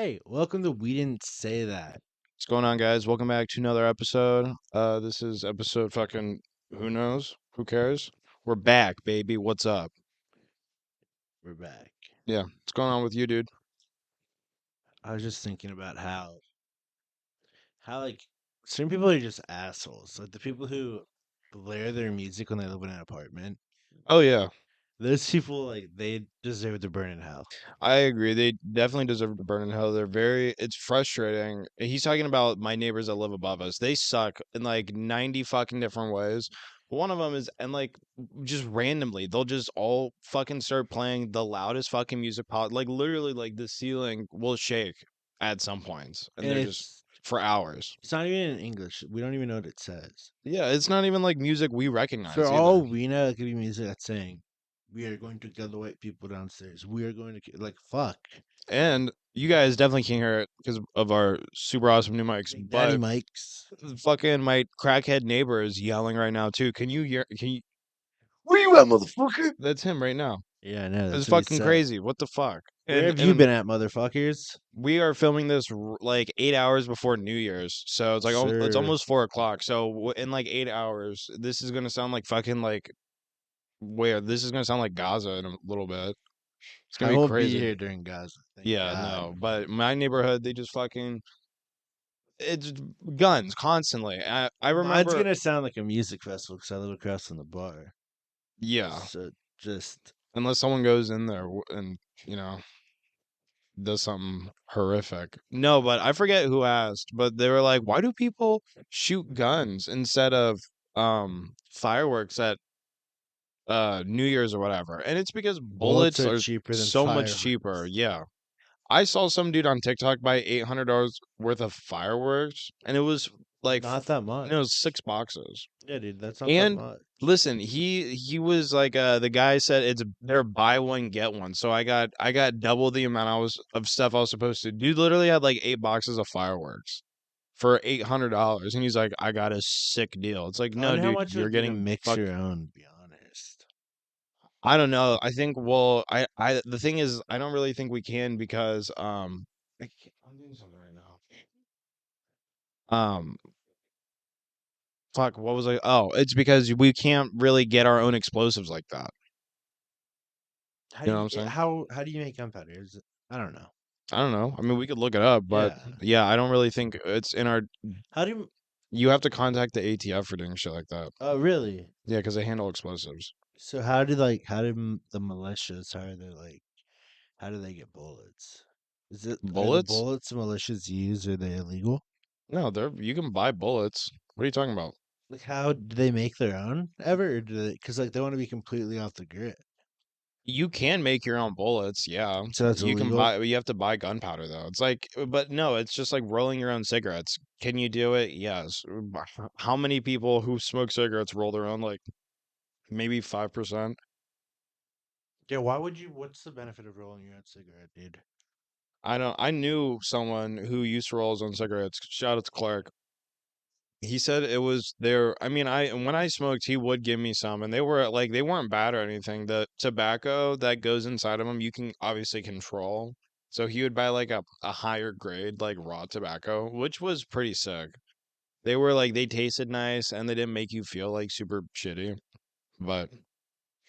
Hey, welcome to We Didn't Say That. What's going on, guys? Welcome back to another episode. This is episode fucking who knows? Who cares? We're back, baby. What's up? We're back. Yeah, what's going on with you, dude? I was just thinking about how like certain people are just assholes. Like the people who blare their music when they live in an apartment. Oh yeah, Those people they deserve to burn in hell. I agree. They definitely deserve to burn in hell. It's frustrating. He's talking about my neighbors that live above us. They suck in like 90 fucking different ways. One of them is, and like, just randomly, they'll just all fucking start playing the loudest fucking music like, literally, like, the ceiling will shake at some points. And And they're just for hours. it's not even in English. We don't even know what it says. Yeah, it's not even like music we For recognize either. all we know, it could be music that's saying, "We are going to kill the white people downstairs. We are going to like fuck." And you guys definitely can't hear it because of our super awesome new mics. Big Daddy But Mike's. fucking my crackhead neighbor is yelling right now too. Can you hear? Can you? Where you at, motherfucker? That's him right now. Yeah, I know. It's That's what he fucking said. crazy. What the fuck? Where And have you and been at, motherfuckers? we are filming this like 8 hours before New Year's, so it's like it's Sir. almost 4 o'clock. So in like 8 hours, this is gonna sound like fucking like where this is gonna sound like Gaza in a little bit. It's I gonna be won't be crazy. here during Gaza. Thank Yeah, God. no, but my neighborhood, they just fucking it's guns constantly. I Mine's remember, gonna sound like a music festival because I live across from the bar. yeah, So just unless someone goes in there and you know does something horrific. No, but I forget who asked, but they were like, "Why do people shoot guns instead of fireworks at New Year's or whatever?" And it's because bullets bullets are are cheaper than so much cheaper. fireworks. Yeah. I saw some dude on TikTok buy $800 worth of fireworks, and it was like, Not that much. it was 6 boxes. Yeah, dude, that's not that And much. listen, he was like, the guy said it's they're buy one get one. So I got double the amount I was of stuff I was supposed to. Dude literally had like 8 boxes of fireworks for $800, and he's like, I got a sick deal. It's like, I no, wonder how dude, much it you're would be to getting mix fucked. your own, to be honest. I don't know. I think I the thing is I don't really think we can because I'm doing something right now. Um, fuck, what was I? Oh, it's because we can't really get our own explosives like that. How You do know what you I'm saying? how do you make gunpowder? I don't know. I don't know. I mean, we could look it up, but Yeah. yeah, I don't really think it's in our. How do you You have to contact the ATF for doing shit like that. Oh, really? Yeah, because they handle explosives. So how did the militias how do they get bullets? Are the Bullets? bullets militias use, are they illegal? No, you can buy bullets. What are you talking about? Like, how do they make their own ever? Or do they? Because like they want to be completely off the grid. You can make your own bullets, yeah. So that's You can illegal. buy, you have to buy gunpowder though. It's like, but no, it's just like rolling your own cigarettes. Can you do it? Yes. How many people who smoke cigarettes roll their own? Like maybe 5%. Yeah. Why would you? What's the benefit of rolling your own cigarette, dude? I don't. I knew someone who used to roll his own cigarettes. Shout out to Clark. He said it was there. I mean, I when I smoked, he would give me some, and they were like they weren't bad or anything. The tobacco that goes inside of them, you can obviously control. So he would buy like a higher grade, like raw tobacco, which was pretty sick. They were like they tasted nice and they didn't make you feel like super shitty. But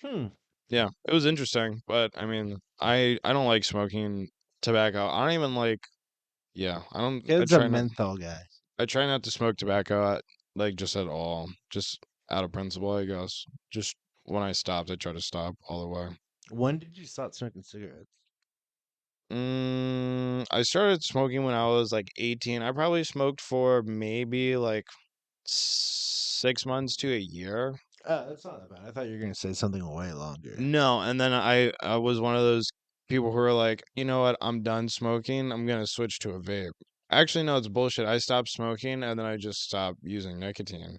Hmm. yeah, it was interesting. But I mean, I don't like smoking tobacco. I don't even like. Yeah, I don't. Kid's a menthol guy. I try not to smoke tobacco like just at all. Just out of principle, I guess. Just when I stopped, I try to stop all the way. When did you stop smoking cigarettes? I started smoking when I was like 18. I probably smoked for maybe like 6 months to a year. That's not that bad. I thought you were gonna say something way longer. No, and then I was one of those people who were like, you know what? I'm done smoking. I'm gonna switch to a vape. Actually, no, it's bullshit. I stopped smoking and then I just stopped using nicotine.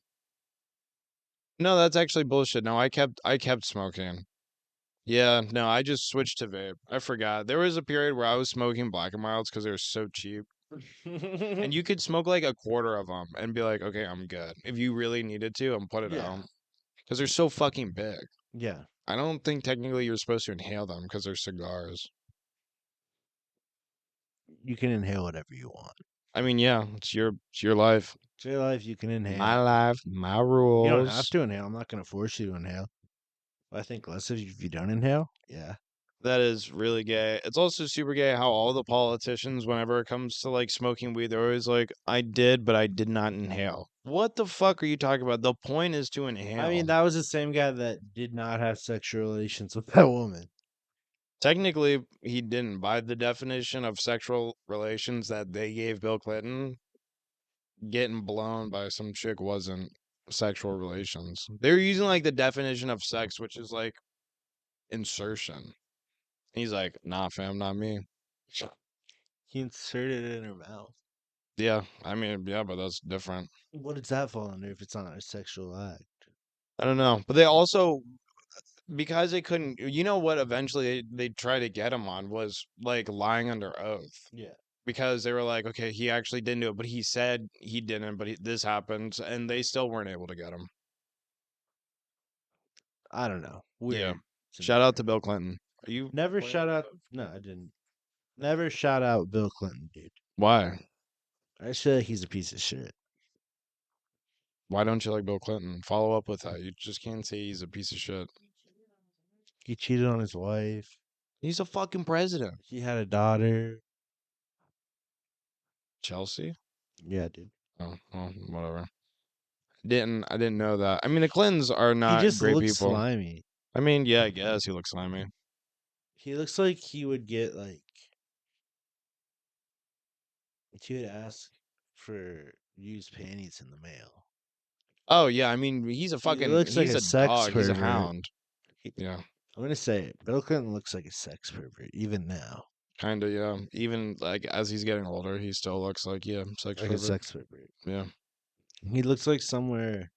No, that's actually bullshit. No, I kept smoking. Yeah, no, I just switched to vape. I forgot. There was a period where I was smoking Black and Milds because they were so cheap. And you could smoke like a quarter of them and be like, okay, I'm good. If you really needed to, and put it Yeah. out. Because they're so fucking big. Yeah. I don't think technically you're supposed to inhale them because they're cigars. You can inhale whatever you want. I mean, yeah, it's your life. It's your life. You can My inhale. life, my You don't have rules. to inhale. I'm not going to force you to inhale. I think less of you if you don't inhale. Yeah. That is really gay. It's also super gay how all the politicians, whenever it comes to like smoking weed, they're always like, I did, but I did not inhale. What the fuck are you talking about? The point is to I inhale. mean, that was the same guy that did not have sexual relations with that woman. Technically, he didn't. By the definition of sexual relations that they gave Bill Clinton, getting blown by some chick wasn't sexual relations. They're using like the definition of sex, which is like insertion. He's like, nah, fam, not me. He inserted it in her mouth. Yeah, I mean, yeah, but that's different. What does that fall under if it's not a sexual act? I don't know. But they also, because they couldn't, you know what, eventually they tried to get him on was like lying under oath. Yeah. Because they were like, okay, he actually didn't do it, but he said he didn't, but this happened, and they still weren't able to get him. I don't know. Yeah. Weird. To me. Shout out to Bill Clinton. Are you Never playing shout with out. it? No, I didn't. Never shout out Bill Clinton, dude. Why? I just feel like he's a piece of shit. Why don't you like Bill Clinton? Follow up with that. You just can't say he's a piece of shit. He cheated on his wife. He's a fucking president. He had a daughter. Chelsea? Yeah, dude. Oh, well, whatever. I didn't know that. I mean, the Clintons are He not just great looks people. slimy. I mean, yeah, I guess he looks slimy. He looks like he would get like he would ask for used panties in the mail. Oh yeah, I mean, He looks like he's a a sex dog. He's a pervert. hound. Yeah, I'm gonna say it. Bill Clinton looks like a sex pervert, even now. kind of. Yeah, even like as he's getting older, he still looks like sex Like a pervert. sex pervert. Yeah, He looks like somewhere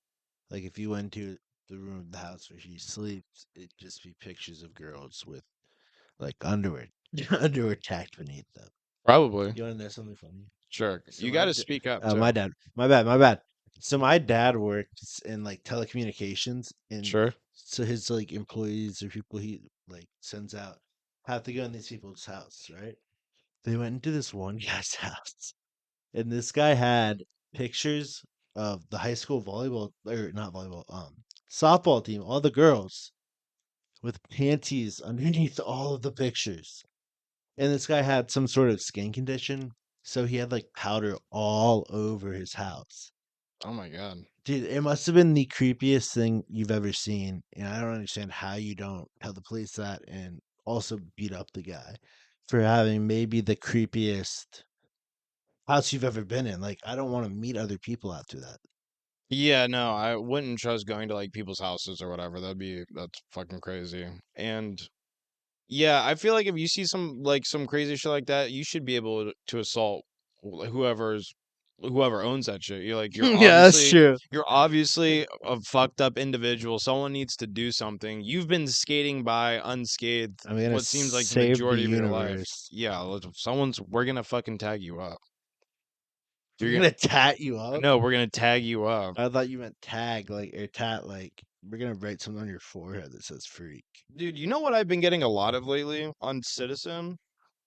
like if you went to the room of the house where he sleeps, it'd just be pictures of girls with like underwear underwear tacked beneath them. probably. You wanna know something funny? Sure. So You got to speak up too. my dad. My bad. So my dad works in like telecommunications, and Sure. so his like employees or people he like sends out have to go in these people's house, right? They went into this one guy's house, and this guy had pictures of the high school volleyball or not volleyball, softball team, all the girls with panties underneath all of the pictures. And this guy had some sort of skin condition, so he had like powder all over his house. Oh my god. Dude, it must have been the creepiest thing you've ever seen, and I don't understand how you don't tell the police that and also beat up the guy for having maybe the creepiest house you've ever been in. Like, I don't want to meet other people after that. Yeah, no, I wouldn't trust going to like people's houses or whatever. That's fucking crazy. And yeah, I feel like if you see some crazy shit like that, you should be able to assault whoever owns that shit. Yeah, that's true. you're obviously a fucked up individual. Someone needs to do something. You've been skating by unscathed I'm gonna what seems like the save the majority of your life. universe. Yeah, we're gonna fucking tag you up. You're You're gonna gonna tat you up? No, we're gonna tag you up. I thought you meant tag, like, or tat, like, we're gonna write something on your forehead that says freak. Dude, you know what I've been getting a lot of lately on Citizen?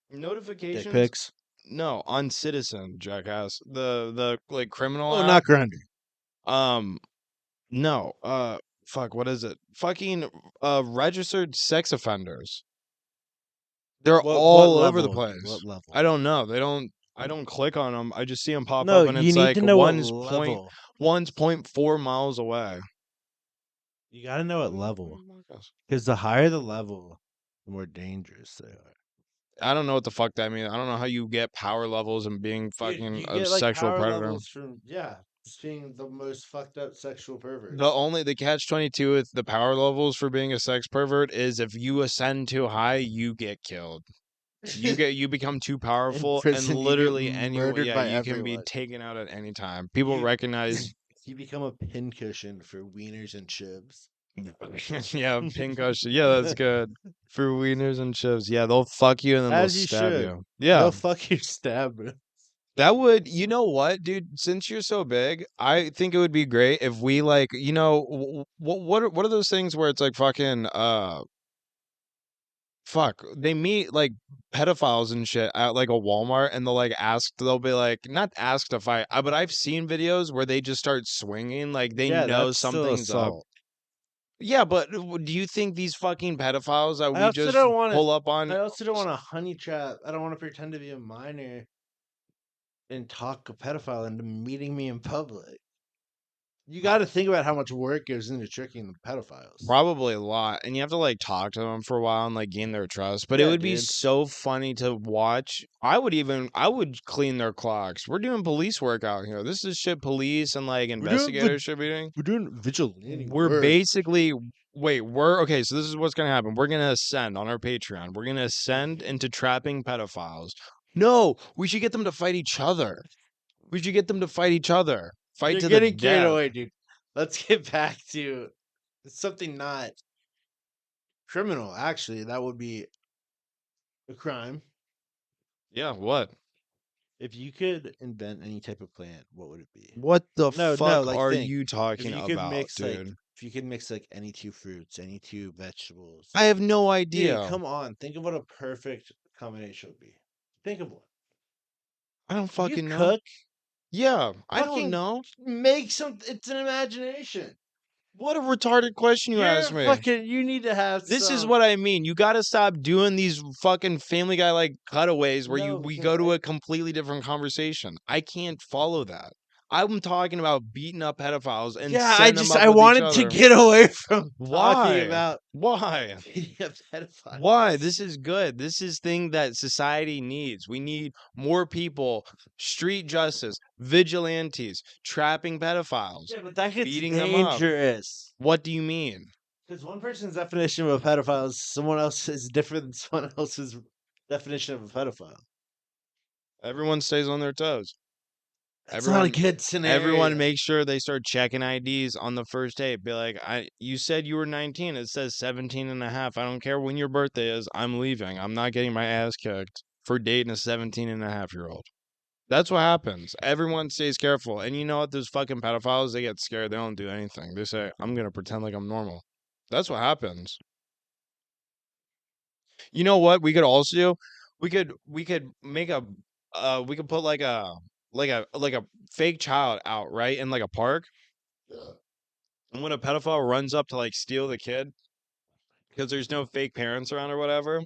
Dick Notifications? pics? No, on Citizen, jackass. The like criminal Oh, app. not Grindr. Um, no. Fuck, what is it? Fucking registered sex offenders. They're What all over the level, dude? What place. level? I don't know. I don't click on them. I just see them pop No, up and you it's need like to know what level. one's 0.4 miles away. You gotta know what level. Because the higher the level, the more dangerous they are. I don't know what the fuck that means. I don't know how you get power levels and being Dude, fucking you a get like sexual power predator. levels from, yeah, just being the most fucked up sexual pervert. The catch 22 with the power levels for being a sex pervert is if you ascend too high, you get killed. You become too In powerful and prison, you get literally anywhere. murdered Yeah, by you can be everyone. taken out at any time. People You recognize. you become a pincushion for wieners and chibs. Yeah, pincushion. Yeah, that's good for wieners and chips. Yeah, they'll fuck you and then they'll As you stab should. you. Yeah, They'll fuck your stab, bro. that would. You know what, dude? Since you're so big, I think it would be great if we like. What are those things where it's like fucking fuck, they meet like pedophiles and shit at like a Walmart, and they'll be like, not ask to fight, but I've seen videos where they just start swinging, like they Yeah, know that's still something's up. assault. Yeah, but do you think these fucking pedophiles that I we also just don't want pull to. up on? I also don't want to honey trap. I don't want to pretend to be a minor and talk a pedophile into meeting me in public. You got to think about how much work goes into tricking the pedophiles. Probably a lot, and you have to like talk to them for a while and like gain their trust. But it Yeah, would be dude. so funny to watch. I would clean their clocks. We're doing police work out here. This is shit police and like investigators should be doing. We're doing vigilante We're work. basically we're okay. So this is what's gonna happen. We're gonna ascend on our Patreon. We're gonna ascend into trapping pedophiles. No, we should get them to fight each other. We should get them to fight each other. Fight You're to the getting carried death. away, dude. Let's get back to something not criminal. Actually, that would be a crime. Yeah, what? If you could invent any type of plant, what would it be? What the No, fuck like are think. you If talking you could about, mix like dude? if you could mix like any two fruits, any two vegetables. I have no Dude, idea. come on. Think of what a perfect combination would be. Think of one. I don't You fucking know. cook, Yeah, I don't fucking know. make some it's an imagination. What a retarded question you asked me. You need to have This is some. what I mean. You gotta stop doing these fucking Family Guy like cutaways where No, we because go to a completely different conversation. I can't follow that. I'm talking about beating up pedophiles and yeah, setting them up I with each wanted to other. get away from talking Why? about Why? beating up pedophiles. Why? This is good. This is thing that society needs. We need more people, street justice, vigilantes, trapping pedophiles, Yeah, but that gets beating them up. dangerous. What do you mean? Because one person's definition of a pedophile is someone else's different than someone else's definition of a pedophile. Everyone stays on their toes. That's not a Everyone good everyone scenario. make sure they start checking IDs on the first date. Be like, you said you were 19. It says 17 and a half. I don't care when your birthday is. I'm leaving. I'm not getting my ass kicked for dating a 17 and a half year old. That's what happens. Everyone stays careful. And you know what? Those fucking pedophiles, they get scared. They don't do anything. They say, I'm going to pretend like I'm normal. That's what happens. You know what we could also do? We could make a we could put like a fake child out, right? In like a park. Yeah. And when a pedophile runs up to like steal the kid because there's no fake parents around or whatever,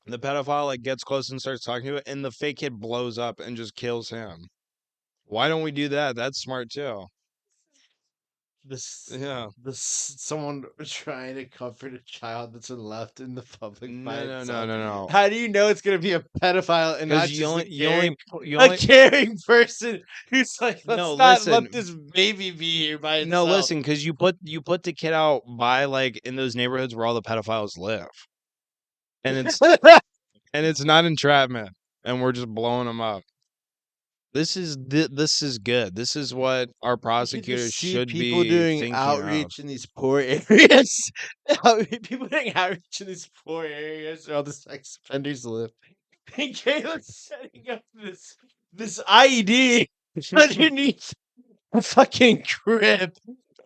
the pedophile like gets close and starts talking to it and the fake kid blows up and just kills him. Why don't we do that? That's smart too. This Yeah. someone trying to comfort a child that's been left in the public by itself. No. How do you know it's gonna be a pedophile and not Because just you a only caring person who's like, no let's not listen let this baby be here by no itself. listen because you put the kid out by like in those neighborhoods where all the pedophiles live, and it's not entrapment, and we're just blowing them up. This is good. This is what our You could prosecutors just see should people be doing thinking of. outreach in these poor areas. People doing outreach in these poor areas where all the sex offenders live. And Caleb's setting up this IED underneath a fucking crib.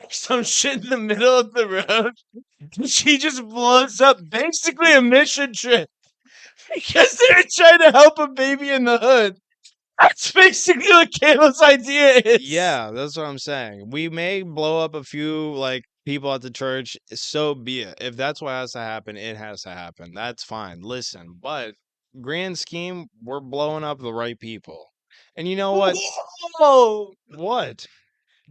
Some shit in the middle of the road. She just blows up basically a mission trip because they're trying to help a baby in the hood. That's basically what Caleb's idea is. Yeah, that's what I'm saying. We may blow up a few like people at the church, so be it. If that's what has to happen, it has to happen. That's fine. Listen, but grand scheme, we're blowing up the right people. And you know what? Whoa! What?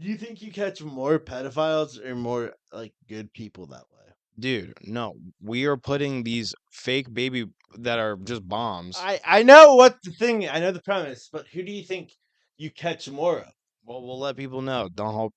Do you think you catch more pedophiles or more like good people that way? Dude, no. We are putting these fake baby that are just bombs. I know what the thing. I know the premise, but who do you think you catch more of? Well, we'll let people know. Don't hope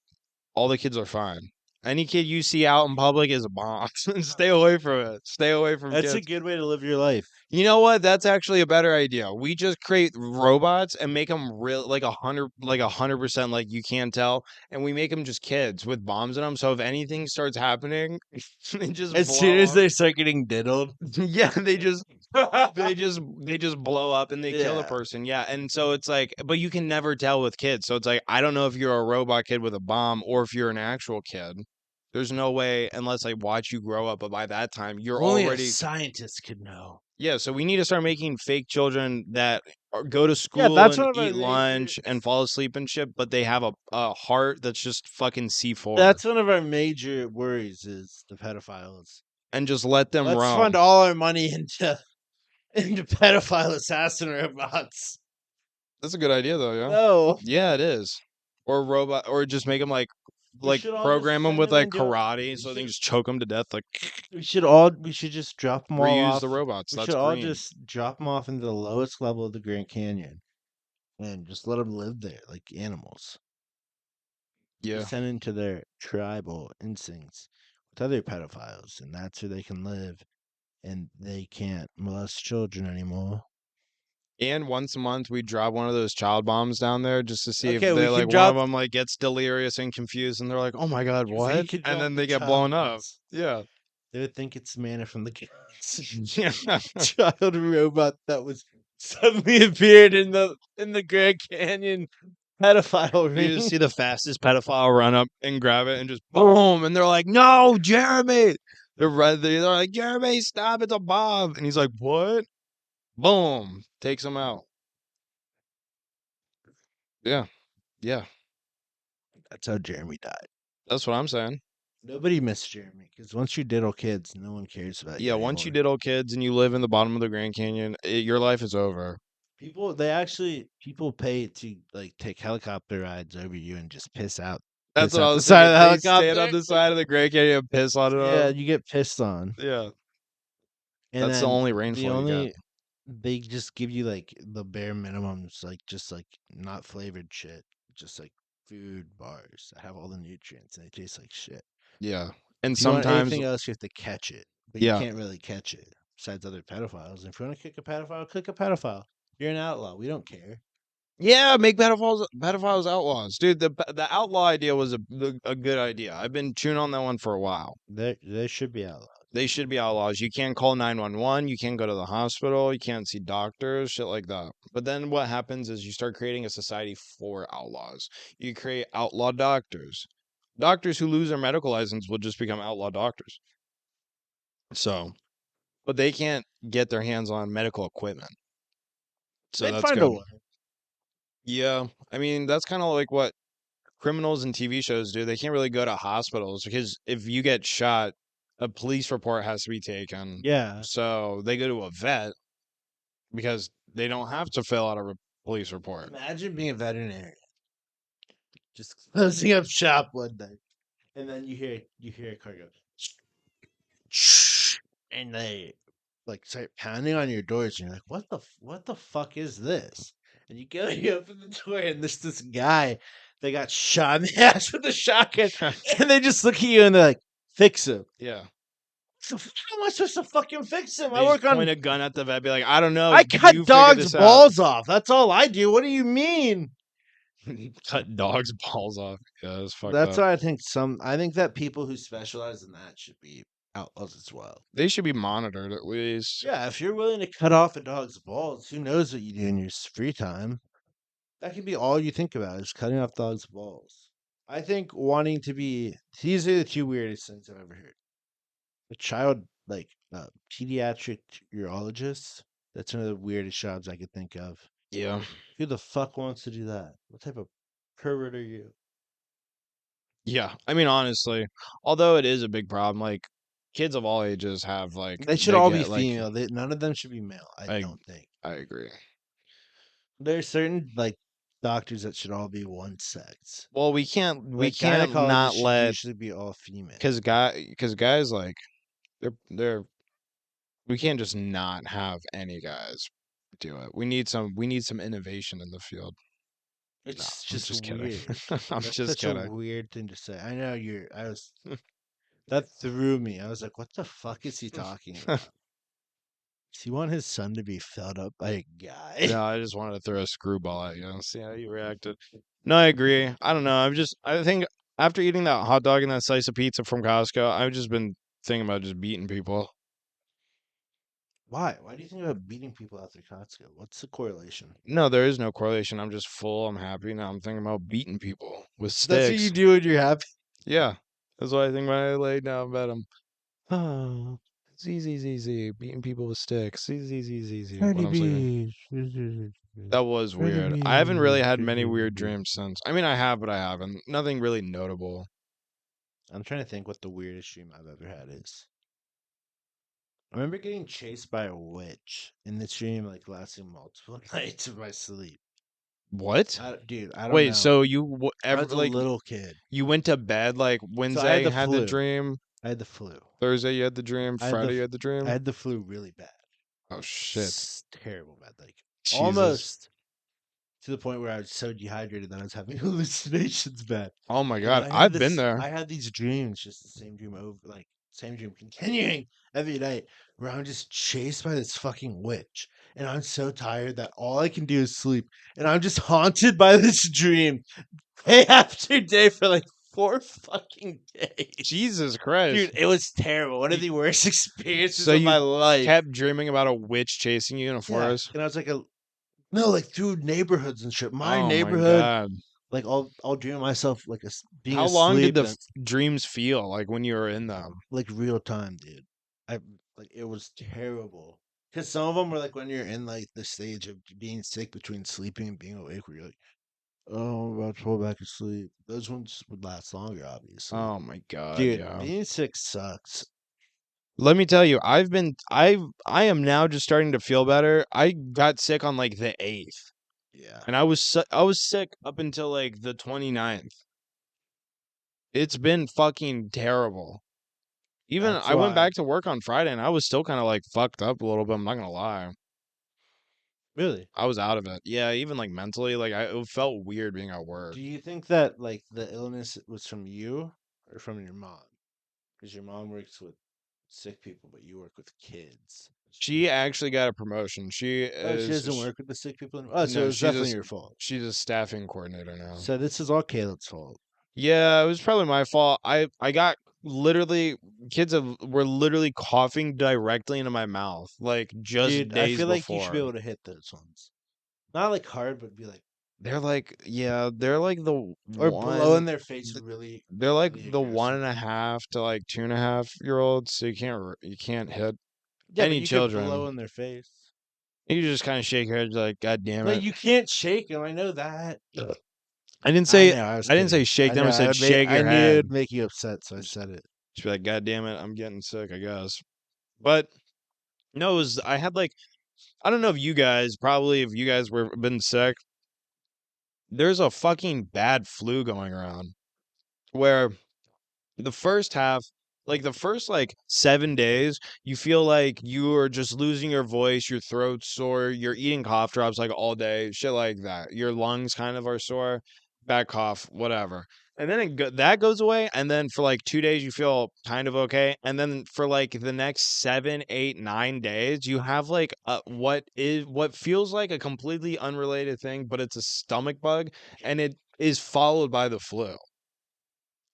all the kids are fine. Any kid you see out in public is a bomb. Stay away from it. Stay away from That's a kids. good way to live your life. You know what? That's actually a better idea. We just create robots and make them real, like 100%, like you can't tell, and we make them just kids with bombs in them. So if anything starts happening, they just As soon blow as up. they start getting diddled, Yeah, they just blow up and they kill a yeah. person. Yeah, and so it's like, but you can never tell with kids. So it's like I don't know if you're a robot kid with a bomb or if you're an actual kid. There's no way unless I watch you grow up, but by that time you're Only a already scientist could know. yeah. So we need to start making fake children that go to Yeah, school that's and one of our eat major. lunch and fall asleep and shit, but they have a heart that's just fucking C4, That's one of our major worries is the pedophiles. and just let them Let's roam. fund all our money into pedophile assassin robots. That's a good idea though, yeah. No, Yeah, it is. Or robot, or just make them we like should all just program them send with them like into. karate, We so they can should. just choke them to death. Like We should just drop them all reuse the off. robots. We should That's all green. just drop them off into the lowest level of the Grand Canyon and just let them live there like animals. Yeah. Just send into their tribal instincts with other pedophiles, and that's where they can live, and they can't molest children anymore. And once a month, we drop one of those child bombs down there just to see if Okay, they we like could one of drop. them like gets delirious and confused, and they're like, "Oh my god, We what?" could And drop then the they get child blown up. bombs. Yeah. They would think it's Manna from the gods. Yeah. Child robot that was suddenly appeared in the Grand Canyon pedophile You just ring. see the fastest pedophile run up and grab it and just boom, and they're like, "No, Jeremy!" They're like, "Jeremy, stop! It's a bomb!" And he's like, "What?" Boom, takes him out. Yeah, yeah, That's how Jeremy died. that's what I'm saying. Nobody missed Jeremy because once you diddle kids, no one cares about you Yeah, once you anymore. diddle kids and you live in the bottom of the Grand Canyon, your life is over. People pay to like take helicopter rides over you and just That's piss what I out the was side of thinking. the They stand on helicopter. the side of the Grand Canyon and piss on it Yeah, up. you get pissed on, Yeah, and that's the then only the rainfall you get. only they just give you like the bare minimums, like just like not flavored shit, just like food bars that have all the nutrients and they taste like shit. Yeah, and If you want sometimes, anything else, you have to catch it, but you yeah, can't really catch it besides other pedophiles. And if you want to kick a pedophile, click a pedophile. You're an outlaw. We don't care. yeah, make pedophiles outlaws, dude. The outlaw idea was a good idea. I've been chewing on that one for a while. They should be outlaws. They should be outlaws. You can't call 911. You can't go to the hospital. You can't see doctors, shit like that. But then what happens is you start creating a society for outlaws. You create outlaw doctors. Doctors who lose their medical license will just become outlaw doctors. So, but they can't get their hands on medical equipment. So They'd that's find a good. way. Yeah. I mean, that's kind of like what criminals in TV shows do. They can't really go to hospitals because if you get shot, a police report has to be taken. Yeah. So they go to a vet because they don't have to fill out a police report. Imagine being a veterinarian, just closing up shop one day, and then you hear a car go, and they like start pounding on your doors, and you're like, what the fuck is this? And you go, you open the door, and there's this guy that got shot in the ass with a shotgun, and they just look at you and they're like, fix him. Yeah. So how am I supposed to fucking fix him? They just point a gun at the vet, be like, I don't know. I You cut figure dogs' this out. balls off. That's all I do. What do you mean? Cut dogs' balls off. Yeah, that's fucked That's up. why I think that people who specialize in that should be outlaws as well. They should be monitored at least. Yeah, if you're willing to cut off a dog's balls, who knows what you do in your free time? That could be all you think about is cutting off dogs' balls. I think wanting to be these are the two weirdest things I've ever heard. A child like pediatric urologist. That's one of the weirdest jobs I could think of. Yeah. Who the fuck wants to do that? What type of pervert are you? Yeah. I mean, honestly, although it is a big problem, like kids of all ages have like They should they all be get like female. None of them should be male. I I don't think. I agree. There are certain like doctors that should all be one sex. Well, we Like can't gynecologists not should let usually be all female. because guys like they're we can't just not have any guys do it. We need some innovation in the field. No, It's I'm just just kidding. weird. I'm That's just such a kidding. weird thing to say. I know that threw me. I was like, what the fuck is he talking about? Does he want his son to be filled up by a guy? No, I just wanted to throw a screwball at you and see how you reacted. No, I agree. I don't know. I think after eating that hot dog and that slice of pizza from Costco, I've just been thinking about just beating people. Why? Why do you think about beating people after Costco? What's the correlation? No, there is no correlation. I'm just full. I'm happy. Now I'm thinking about beating people with That's what you sticks. do when you're happy. Yeah. That's what I think when I lay down in bed. I'm, oh, Z Z Z Z, beating people with sticks. Z Z Z Z Z when Tiny I'm sleeping. beach. That was Tiny weird. I haven't really had many weird beach. dreams since. I mean, I have, but I haven't. Nothing really notable. I'm trying to think what the weirdest dream I've ever had is. I remember getting chased by a witch in this dream, like lasting multiple nights of my sleep. What? Dude, I don't Wait, know. so you I ever was a like little kid, you went to bed like so I had Wednesday the had the flu. dream, I had the flu. Thursday you had the dream, I had the Friday you f- had the I dream? had the flu really bad, Oh shit. terrible bad, like Jesus. almost to the point where I was so dehydrated that I was having hallucinations bad. Oh my And god, I've been there. I had these dreams, just the same dream over, like same dream continuing every night, where I'm just chased by this fucking witch, and I'm so tired that all I can do is sleep, and I'm just haunted by this dream day after day for like 4 fucking days. Jesus Dude, Christ. it was terrible. One of You, the worst so experiences of you my life. kept dreaming about a witch chasing you in a Yeah, forest? and I was like a no, like through neighborhoods and shit. My Oh my neighborhood, god. like I'll dream myself like being How long did asleep the and dreams feel like when you were in them? like real time, dude. I like it was terrible. Because some of them were like when you're in like the stage of being sick between sleeping and being awake, where you're like, oh, I'm about to fall back asleep. Those ones would last longer, obviously. Oh my god, Dude, yeah. being sick sucks. Let me tell you, I am now just starting to feel better. I got sick on like the 8th. Yeah, And I was sick up until like the 29th. It's been fucking terrible. Even that's I went why. back to work on Friday and I was still kind of like fucked up a little bit. I'm not gonna lie. Really, I was out of it. Yeah, even like mentally, like it felt weird being at do work. you think that like the illness was from you or from your mom? Because your mom works with sick people, but you work with kids. She actually got a promotion. Oh, she doesn't work with the sick people anymore. Oh, so No, it's definitely your fault. she's a staffing coordinator now. So this is all Caleb's fault. Yeah, it was probably my fault. I got literally were literally coughing directly into my mouth like just Dude, I days feel like you should be before. able to hit those ones. Not like hard, but be like, They're like, yeah, they're like the or blow one in their face th- really, they're like really the one and a aggressively. half to like 2.5 year olds, so you can't hit Yeah, but any you could blow children. in their face. You just kind of shake your head like, God damn But it. you can't shake them. I know that. I didn't I say know. I was I didn't say kidding. shake I them, know. I said shake I your knew head. it'd make you upset, so I said it. Just be like, God damn it, I'm getting sick, I guess. But no, I had like I don't know if you guys probably if you guys were been sick, there's a fucking bad flu going around where the first half, like the first like 7 days, you feel like you are just losing your voice, your throat's sore, you're eating cough drops like all day, shit like that. Your lungs kind of are sore, bad cough, whatever. And then that goes away, and then for like 2 days you feel kind of okay, and then for like the next 7, 8, 9 days, you have like what feels like a completely unrelated thing, but it's a stomach bug, and it is followed by the flu.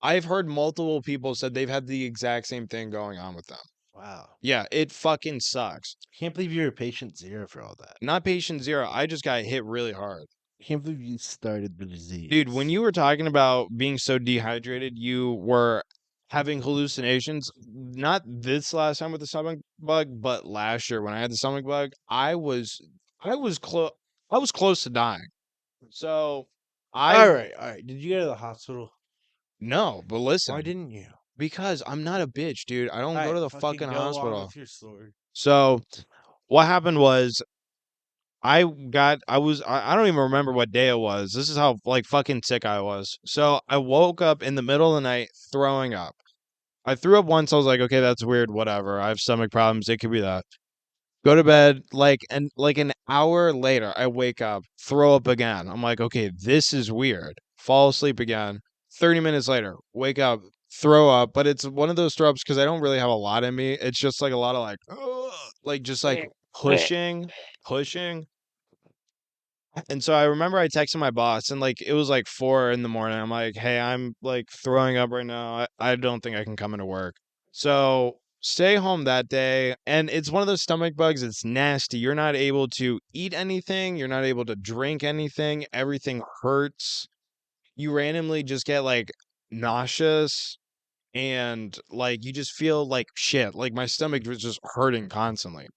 I've heard multiple people said they've had the exact same thing going on with them. Wow. Yeah, it fucking sucks. Can't believe you're a patient zero for all that. Not patient zero. I just got hit really hard. Can't believe you started the Dude, when disease. you were talking about being so dehydrated, you were having hallucinations. Not this last time with the stomach bug, but last year when I had the stomach bug, I was close I was close to dying. So I All right, all right. Did you go to the hospital? no, but Why listen, didn't you? because I'm not a bitch, dude. I don't All go right, to the fucking fucking go on hospital. with your story. So what happened was I don't even remember what day it was. This is how like fucking sick I was. So I woke up in the middle of the night throwing up. I threw up once. I was like, okay, that's weird. Whatever. I have stomach problems. It could be that. Go to bed. Like an hour later, I wake up, throw up again. I'm like, okay, this is weird. Fall asleep again. 30 minutes later, wake up, throw up. But it's one of those throw ups because I don't really have a lot in me. It's just like a lot of like, ugh, like just like pushing. And so I remember I texted my boss and like it was like 4 in the morning. I'm like, hey, I'm like throwing up right now. I don't think I can come into work. So stay home that day. And it's one of those stomach bugs. It's nasty. You're not able to eat anything. You're not able to drink anything. Everything hurts. You randomly just get like nauseous. and like you just feel like shit. Like my stomach was just hurting constantly.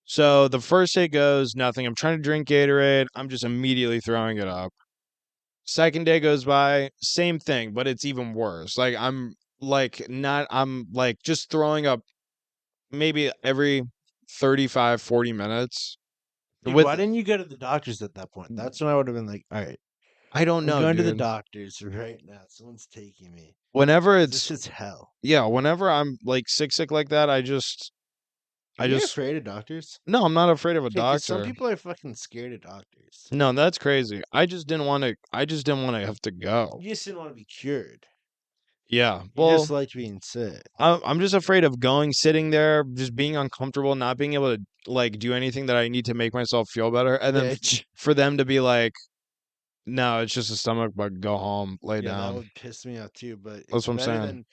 So the first day goes, nothing. I'm trying to drink Gatorade. I'm just immediately throwing it up. Second day goes by, same thing, but it's even worse. Like I'm like just throwing up maybe every 35, 40 minutes. Dude, why With didn't you go to the doctors at that point? That's when I would have been like, all right, I don't I'm know, going to the dude. doctors right now. Someone's taking me. Whenever 'Cause this it's is hell. yeah, whenever I'm like sick like that, Are I you just afraid of doctors? no, I'm not afraid of a Okay, because some doctor. people are fucking scared of doctors. No, that's crazy. I just didn't want to have to go. You just didn't want to be cured. Yeah. You Well, just liked being sick. I'm just afraid of going, sitting there, just being uncomfortable, not being able to like do anything that I need to make myself feel better, and then Yeah, for them to be like, "No, it's just a stomach bug. Go home, lay yeah, that down." would piss me off too. But That's it's what I'm better saying. than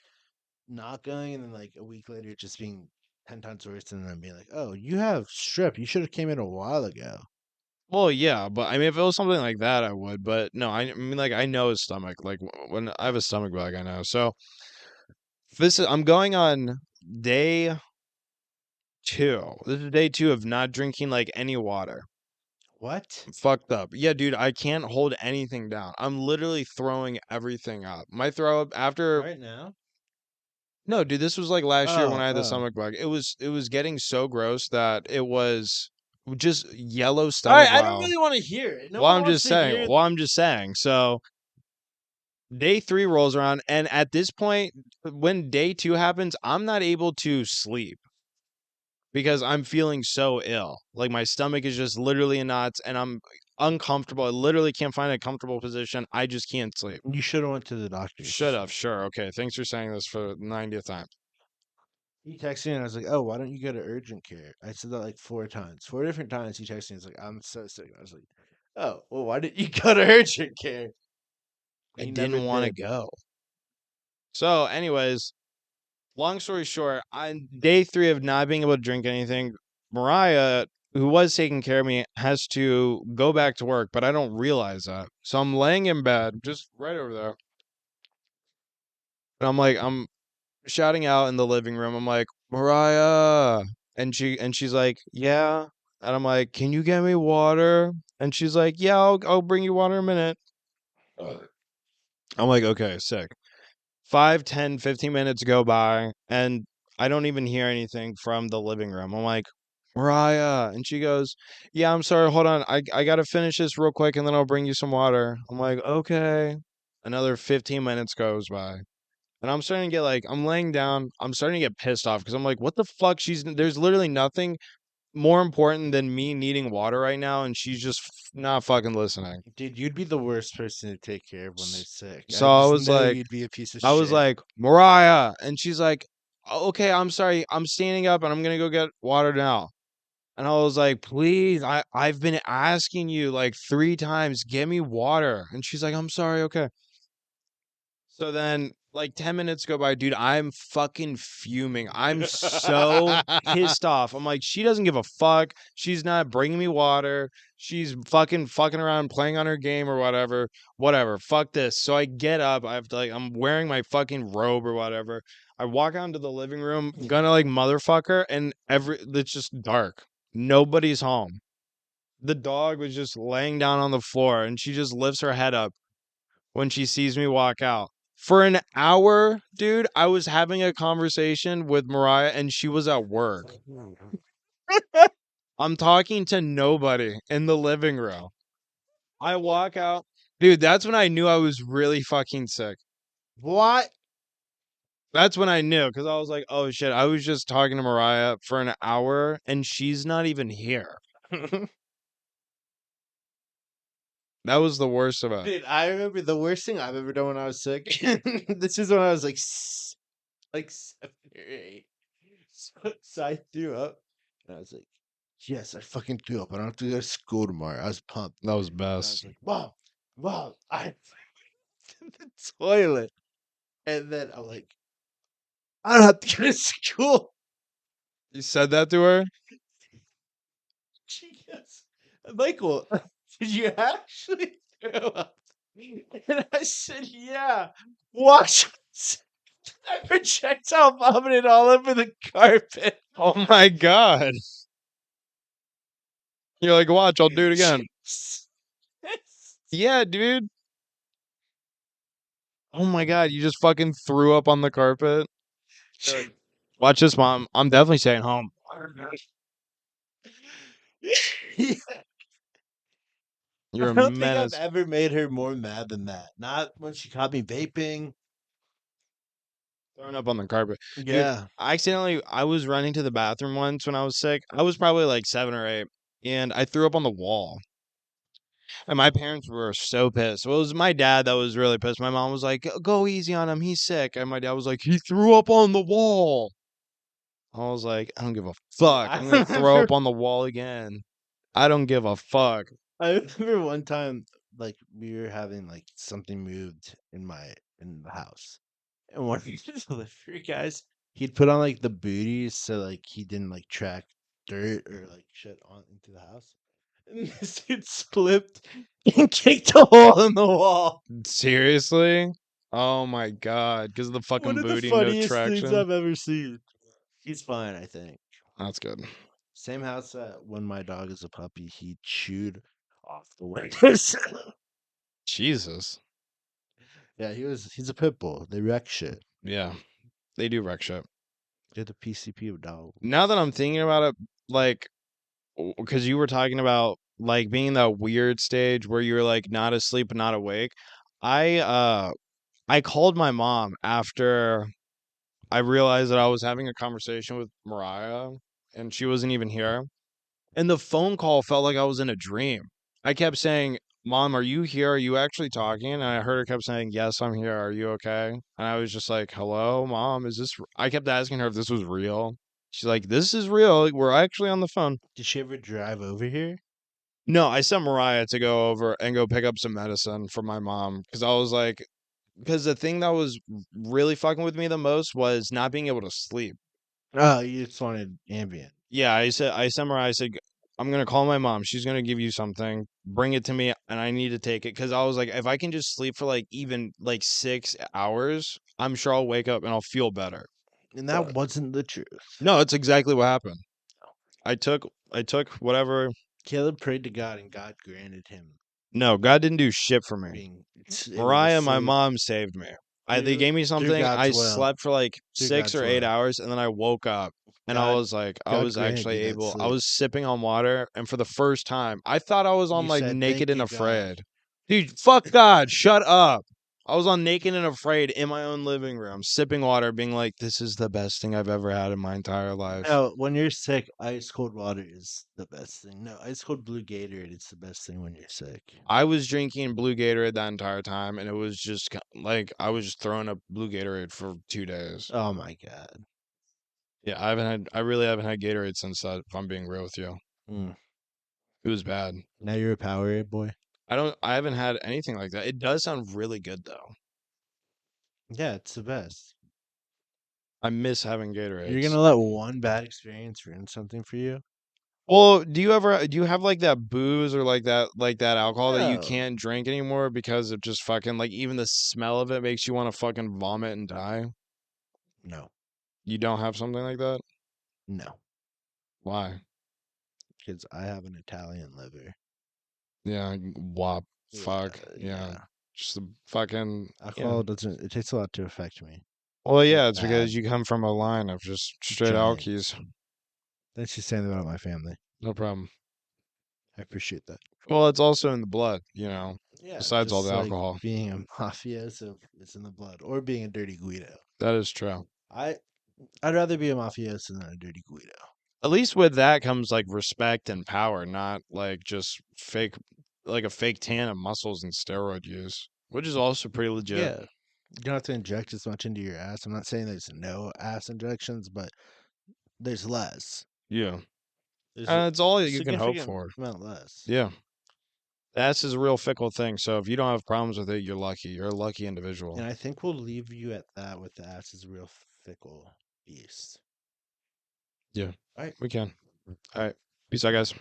not going and then like a week later just being 10 times worse and then being like, "Oh, you have strep. You should have came in a while ago." Well, yeah, but I mean, if it was something like that, I would. But no, I mean, like, I know his stomach. Like, when I have a stomach bug, I know. So I'm going on day two. This is day two of not drinking like any water. What? Fucked up. Yeah, dude, I can't hold anything down. I'm literally throwing everything up. My throw up after Right now? no, dude, this was like last year when Oh, I had the oh. stomach bug. It was getting so gross that it was just yellow All right, stomach I don't bile. really want to hear it. No Well, one I'm wants just to saying. hear. Well, I'm just saying. So day three rolls around, and at this point, when day two happens, I'm not able to sleep because I'm feeling so ill. Like my stomach is just literally in knots, and I'm uncomfortable. I literally can't find a comfortable position. I just can't sleep. You should have went to the Shut doctors. up. Sure. Okay. Thanks for saying this for the 90th time. He texted me and I was like, "Oh, why don't you go to urgent care?" I said that like 4 times, 4 different times. He texted me. He's like, "I'm so sick." I was like, "Oh, well, why didn't you go to urgent care?" I He never didn't want to did. go. So, anyways, long story short, on day three of not being able to drink anything, Mariah, who was taking care of me, has to go back to work, but I don't realize that. So I'm laying in bed, just right over there. And I'm shouting out in the living room. I'm like, Mariah. And she's like, yeah. And I'm like, can you get me water? And she's like, yeah, I'll bring you water in a minute. I'm like, okay, sick. 5, 10, 15 minutes go by, and I don't even hear anything from the living room. I'm like, Mariah. And she goes, yeah, I'm sorry. Hold on. I got to finish this real quick, and then I'll bring you some water. I'm like, okay. Another 15 minutes goes by. And I'm starting to get like, I'm laying down. I'm starting to get pissed off because I'm like, what the fuck? There's literally nothing more important than me needing water right now. And she's just not fucking listening. Dude, you'd be the worst person to take care of when they're S- sick. I So just know you'd be a piece of I was shit. like, Mariah. And she's like, okay, I'm sorry. I'm standing up and I'm going to go get water now. And I was like, please, I've been asking you like 3 times, get me water. And she's like, I'm sorry. Okay. So then, like 10 minutes go by, dude. I'm fucking fuming. I'm so pissed off. I'm like, she doesn't give a fuck. She's not bringing me water. She's fucking around playing on her game or whatever. Whatever. Fuck this. So I get up. I have to like, I'm wearing my fucking robe or whatever. I walk out into the living room, gonna like motherfucker, and it's just dark. Nobody's home. The dog was just laying down on the floor, and she just lifts her head up when she sees me walk out. For an hour, dude, I was having a conversation with Mariah and she was at work. I'm talking to nobody in the living room. I walk out. Dude, that's when I knew I was really fucking sick. What? That's when I knew because I was like, oh shit, I was just talking to Mariah for an hour and she's not even here. That was the worst of it. Dude, I remember the worst thing I've ever done when I was sick. This is when I was like, like 7 or 8. So I threw up, and I was like, "Yes, I fucking threw up. I don't have to go to school tomorrow." I was pumped, That was and I was best. like, Mom, I in the toilet." And then I'm like, "I don't have to go to school." You said that to her? She goes, "Michael, did you actually throw up?" And I said, "Yeah. Watch." I projectile vomited all over the carpet. Oh my god. You're like, watch, I'll do it again. Jesus. Yeah, dude. Oh my god, you just fucking threw up on the carpet. You're like, watch this, mom. I'm definitely staying home. I You're a don't think I've menace. ever made her more mad than that. Not when she caught me vaping. Throwing up on the carpet. Dude, Yeah. I was running to the bathroom once when I was sick. I was probably like 7 or 8, and I threw up on the wall. And my parents were so pissed. Well, it was my dad that was really pissed. My mom was like, go easy on him. He's sick. And my dad was like, he threw up on the wall. I was like, I don't give a Dude, fuck. I'm going to throw up on the wall again. I don't give a fuck. I remember one time, like we were having like something moved in the house, and one of the delivery guys, he'd put on like the booties so like he didn't like track dirt or like shit on into the house, and this dude slipped and kicked a hole in the wall. Seriously? Oh my god. Because of the One fucking of the booty, no funniest things traction. I've ever seen. He's fine, I think. That's good. Same house that when my dog is a puppy, he chewed off the windows. Jesus. Yeah, he's a pit bull. They wreck shit. Yeah. They do wreck shit. They're the PCP of dogs. Now that I'm thinking about it, like, because you were talking about like being in that weird stage where you're like not asleep but not awake. I uh I called my mom after I realized that I was having a conversation with Mariah and she wasn't even here. And the phone call felt like I was in a dream. I kept saying, "Mom, are you here? Are you actually talking?" And I heard her kept saying, "Yes, I'm here. Are you okay?" And I was just like, "Hello, Mom, is this I kept asking her if this was real. She's like, "This is real. Like, we're actually on the phone." Did she ever drive over here? No, I sent Mariah to go over and go pick up some medicine for my mom because I was like, because the thing that was really fucking with me the most was not being able to sleep. Oh, you just wanted Ambien. Yeah, I sent Mariah. I said, I'm gonna call my mom. She's gonna give you something. Bring it to me, and I need to take it because I was like, if I can just sleep for like even like 6 hours, I'm sure I'll wake up and I'll feel better. And that wasn't the truth. No, it's exactly what happened. I took whatever. Caleb prayed to God and God granted him No, God didn't do shit for me. being able to Mariah, my sleep mom saved me. They through gave me through something. I God's will. slept for like Through 6 God's or 8 will. hours and then I woke up and I God was like I God was granted actually you that able. I sleep. was sipping on water and for the first time, I thought I was on You like said, Naked "Thank and you, God." Afraid. Dude, fuck God, shut up. I was on Naked and Afraid in my own living room, sipping water, being like, this is the best thing I've ever had in my entire life. No, when you're sick, ice cold water is the best thing. No, ice cold blue Gatorade is the best thing when you're sick. I was drinking Blue Gatorade that entire time, and it was just like I was just throwing up Blue Gatorade for 2 days. Oh my God. Yeah, I really haven't had Gatorade since that, if I'm being real with you. Mm. It was bad. Now you're a Powerade boy. I haven't had anything like that. It does sound really good though. Yeah, it's the best. I miss having You're Gatorades. gonna let one bad experience ruin something for you? Well, do you have like that booze or like that alcohol that you No, can't drink anymore because it just fucking like even the smell of it makes you want to fucking vomit and die? no, You don't have something like that? no. Why? Because I have an Italian liver. Yeah, wop. Yeah, Fuck. Yeah. yeah. Just the fucking yeah. Alcohol doesn't. It takes a lot to affect me. Well, Like yeah, it's bad, because you come from a line of just straight giants. alkies. Thanks for saying that about my family. No problem. I appreciate that. Well, it's also in the blood, you know, Yeah, besides all just the like alcohol. being a mafioso is in the blood, or being a dirty Guido. That is true. I I'd rather be a mafioso than a dirty Guido. At least with that comes like respect and power, not like just fake, like a fake tan of muscles and steroid use, which is also pretty legit. Yeah, you don't have to inject as much into your ass. I'm not saying there's no ass injections, but there's less. Yeah. There's a It's all you can hope significant for. amount less. Yeah. That's is a real fickle thing. So if you don't have problems with it, you're lucky. You're a lucky individual. And I think we'll leave you at that with the ass is a real fickle beast. Yeah. All right. We can. All right. Peace out, guys.